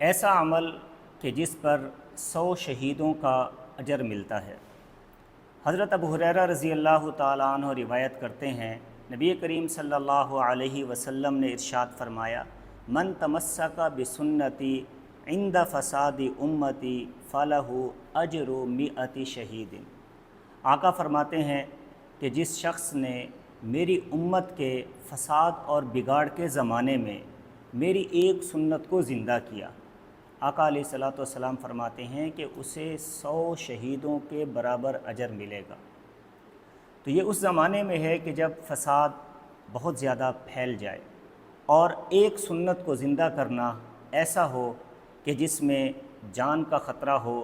ایسا عمل کہ جس پر 100 شہیدوں کا اجر ملتا ہے۔ حضرت ابو ہریرہ رضی اللہ تعالیٰ عنہ روایت کرتے ہیں، نبی کریم صلی اللہ علیہ وسلم نے ارشاد فرمایا، من تمسک بسنتی عند فساد امتی فلہ اجر 100 شہید۔ آقا فرماتے ہیں کہ جس شخص نے میری امت کے فساد اور بگاڑ کے زمانے میں میری ایک سنت کو زندہ کیا، آقا علیہ الصلوۃ والسلام فرماتے ہیں کہ اسے 100 شہیدوں کے برابر اجر ملے گا۔ تو یہ اس زمانے میں ہے کہ جب فساد بہت زیادہ پھیل جائے اور ایک سنت کو زندہ کرنا ایسا ہو کہ جس میں جان کا خطرہ ہو،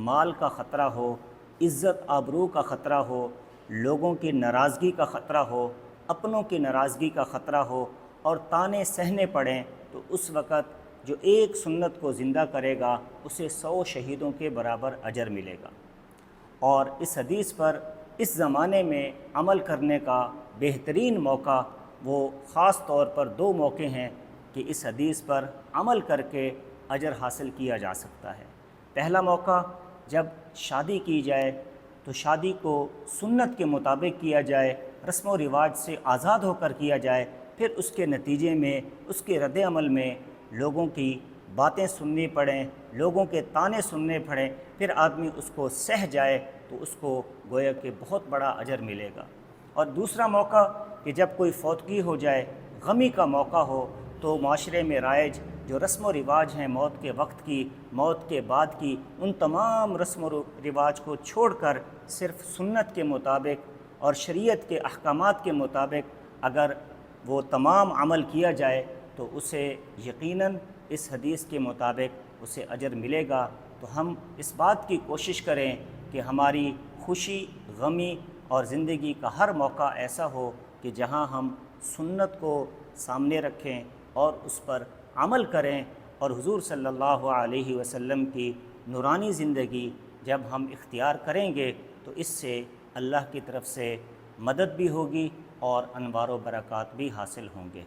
مال کا خطرہ ہو، عزت آبرو کا خطرہ ہو، لوگوں کی ناراضگی کا خطرہ ہو، اپنوں کی ناراضگی کا خطرہ ہو اور طعنے سہنے پڑیں، تو اس وقت جو ایک سنت کو زندہ کرے گا اسے 100 شہیدوں کے برابر اجر ملے گا۔ اور اس حدیث پر اس زمانے میں عمل کرنے کا بہترین موقع، وہ خاص طور پر 2 موقع ہیں کہ اس حدیث پر عمل کر کے اجر حاصل کیا جا سکتا ہے۔ پہلا موقع، جب شادی کی جائے تو شادی کو سنت کے مطابق کیا جائے، رسم و رواج سے آزاد ہو کر کیا جائے، پھر اس کے نتیجے میں، اس کے رد عمل میں لوگوں کی باتیں سننی پڑیں، لوگوں کے طعنے سننے پڑیں، پھر آدمی اس کو سہ جائے تو اس کو گویا کہ بہت بڑا اجر ملے گا۔ اور دوسرا موقع کہ جب کوئی فوتگی ہو جائے، غمی کا موقع ہو، تو معاشرے میں رائج جو رسم و رواج ہیں موت کے وقت کی، موت کے بعد کی، ان تمام رسم و رواج کو چھوڑ کر صرف سنت کے مطابق اور شریعت کے احکامات کے مطابق اگر وہ تمام عمل کیا جائے تو اسے یقیناً اس حدیث کے مطابق اسے اجر ملے گا۔ تو ہم اس بات کی کوشش کریں کہ ہماری خوشی، غمی اور زندگی کا ہر موقع ایسا ہو کہ جہاں ہم سنت کو سامنے رکھیں اور اس پر عمل کریں، اور حضور صلی اللہ علیہ وسلم کی نورانی زندگی جب ہم اختیار کریں گے تو اس سے اللہ کی طرف سے مدد بھی ہوگی اور انوار و برکات بھی حاصل ہوں گے۔